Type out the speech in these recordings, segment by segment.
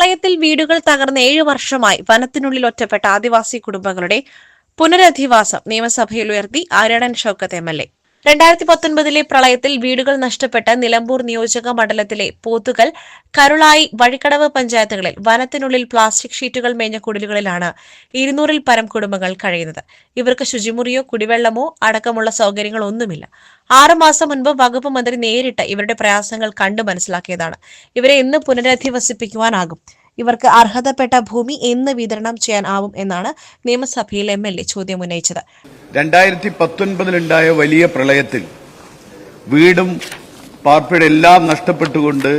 പ്രളയത്തിൽ വീടുകൾ തകർന്ന് 7 വർഷമായി വനത്തിനുള്ളിൽ ഒറ്റപ്പെട്ട ആദിവാസി കുടുംബങ്ങളുടെ പുനരധിവാസം നിയമസഭയിൽ ഉയർത്തി ആര്യാടൻ ഷൌക്കത്ത് MLA. 2019 പ്രളയത്തിൽ വീടുകൾ നഷ്ടപ്പെട്ട നിലമ്പൂർ നിയോജക മണ്ഡലത്തിലെ പോത്തുകൽ, കരുളായി, വഴിക്കടവ് പഞ്ചായത്തുകളിൽ വനത്തിനുള്ളിൽ പ്ലാസ്റ്റിക് ഷീറ്റുകൾ മേഞ്ഞ കുടിലുകളിലാണ് 200-ൽ പരം കുടുംബങ്ങൾ കഴിയുന്നത്. ഇവർക്ക് ശുചിമുറിയോ കുടിവെള്ളമോ അടക്കമുള്ള സൗകര്യങ്ങളൊന്നുമില്ല. 6 മാസം മുൻപ് വകുപ്പ് മന്ത്രി നേരിട്ട് ഇവരുടെ പ്രയാസങ്ങൾ കണ്ടു മനസ്സിലാക്കിയതാണ്. ഇവരെ എന്ന് പുനരധിവസിപ്പിക്കുവാനാകും? ഇവർക്ക് അർഹതപ്പെട്ട ഭൂമി എന്ന് വിതരണം ചെയ്യാനാവും എന്നാണ് നിയമസഭയിൽ MLA ചോദ്യം ഉന്നയിച്ചത്. 2019-ലുണ്ടായ വലിയ പ്രളയത്തിൽ വീടും പാർപ്പിടെല്ലാം നഷ്ടപ്പെട്ടുകൊണ്ട്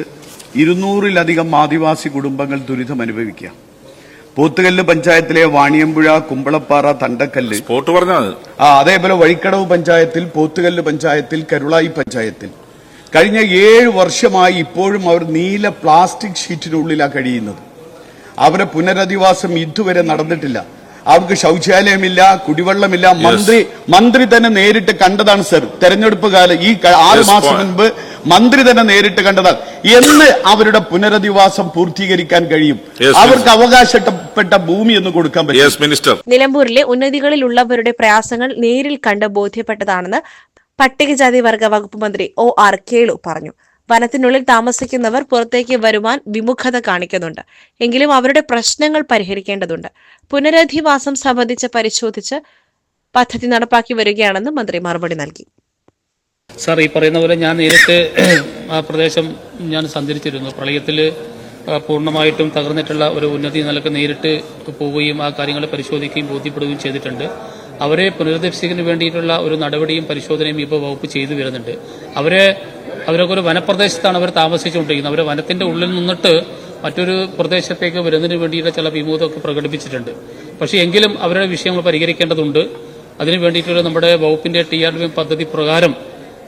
200-ലധികം ആദിവാസി കുടുംബങ്ങൾ ദുരിതം അനുഭവിക്കുക. പോത്തുകല്ല് പഞ്ചായത്തിലെ വാണിയമ്പുഴ, കുമ്പളപ്പാറ, തണ്ടക്കല്ല്, അതേപോലെ വഴിക്കടവ് പഞ്ചായത്തിൽ, പോത്തുകല്ല് പഞ്ചായത്തിൽ, കരുളായി പഞ്ചായത്തിൽ കഴിഞ്ഞ 7 വർഷമായി ഇപ്പോഴും അവർ നീല പ്ലാസ്റ്റിക് ഷീറ്റിനുള്ളിലാണ് കഴിയുന്നത്. അവരെ പുനരധിവാസം ഇതുവരെ നടന്നിട്ടില്ല. അവർക്ക് ശൗചാലയമില്ല, കുടിവെള്ളമില്ല. മന്ത്രി തന്നെ നേരിട്ട് കണ്ടതാണ് സർ. തെരഞ്ഞെടുപ്പ് കാലം ഈ 6 മാസം മുൻപ് മന്ത്രി തന്നെ നേരിട്ട് കണ്ടതാണ്. എന്ന് അവരുടെ പുനരധിവാസം പൂർത്തീകരിക്കാൻ കഴിയും? അവർക്ക് അവകാശപ്പെട്ട ഭൂമി എന്ന് കൊടുക്കാൻ പറ്റും? നിലമ്പൂരിലെ ഉന്നതികളിലുള്ളവരുടെ പ്രയാസങ്ങൾ നേരിൽ കണ്ട് ബോധ്യപ്പെട്ടതാണെന്ന് പട്ടികജാതി വർഗ വകുപ്പ് മന്ത്രി OR കേളു പറഞ്ഞു. വനത്തിനുള്ളിൽ താമസിക്കുന്നവർ പുറത്തേക്ക് വരുവാൻ വിമുഖത കാണിക്കുന്നുണ്ട്. എങ്കിലും അവരുടെ പ്രശ്നങ്ങൾ പരിഹരിക്കേണ്ടതുണ്ട്. പുനരധിവാസം സംബന്ധിച്ച് പരിശോധിച്ച് പദ്ധതി നടപ്പാക്കി വരികയാണെന്ന് മന്ത്രി മറുപടി നൽകി. സാർ, ഈ പറയുന്ന പോലെ ഞാൻ നേരിട്ട് ആ പ്രദേശം ഞാൻ സഞ്ചരിച്ചിരുന്നു. പ്രളയത്തിൽ പൂർണ്ണമായിട്ടും തകർന്നിട്ടുള്ള ഒരു ഉന്നതി നിലക്ക് നേരിട്ട് പോവുകയും ആ കാര്യങ്ങൾ പരിശോധിക്കുകയും ബോധ്യപ്പെടുകയും ചെയ്തിട്ടുണ്ട്. അവരെ പുനരധിവസിക്കുന്നതിന് വേണ്ടിയിട്ടുള്ള ഒരു നടപടിയും പരിശോധനയും ഇപ്പോൾ വകുപ്പ് ചെയ്തു വരുന്നുണ്ട്. അവരൊക്കെ ഒരു വനപ്രദേശത്താണ് അവർ താമസിച്ചുകൊണ്ടിരിക്കുന്നത്. അവർ വനത്തിന്റെ ഉള്ളിൽ നിന്നിട്ട് മറ്റൊരു പ്രദേശത്തേക്ക് വരുന്നതിന് വേണ്ടിയിട്ട് ചില വിമോദമൊക്കെ പ്രകടിപ്പിച്ചിട്ടുണ്ട്. പക്ഷേ എങ്കിലും അവരുടെ വിഷയങ്ങൾ പരിഹരിക്കേണ്ടതുണ്ട്. അതിനു വേണ്ടിയിട്ടുള്ള നമ്മുടെ വകുപ്പിന്റെ TRDM പദ്ധതി പ്രകാരം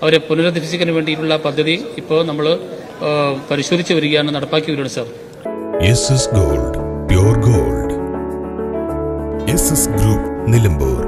അവരെ പുനരധിവസിക്കുന്നതിന് വേണ്ടിയിട്ടുള്ള പദ്ധതി ഇപ്പോൾ നമ്മൾ പരിശോധിച്ച് വരികയാണ്, നടപ്പാക്കി വരികയാണ് sir. SS Gold, Pure Gold. SS Group, Nilambur.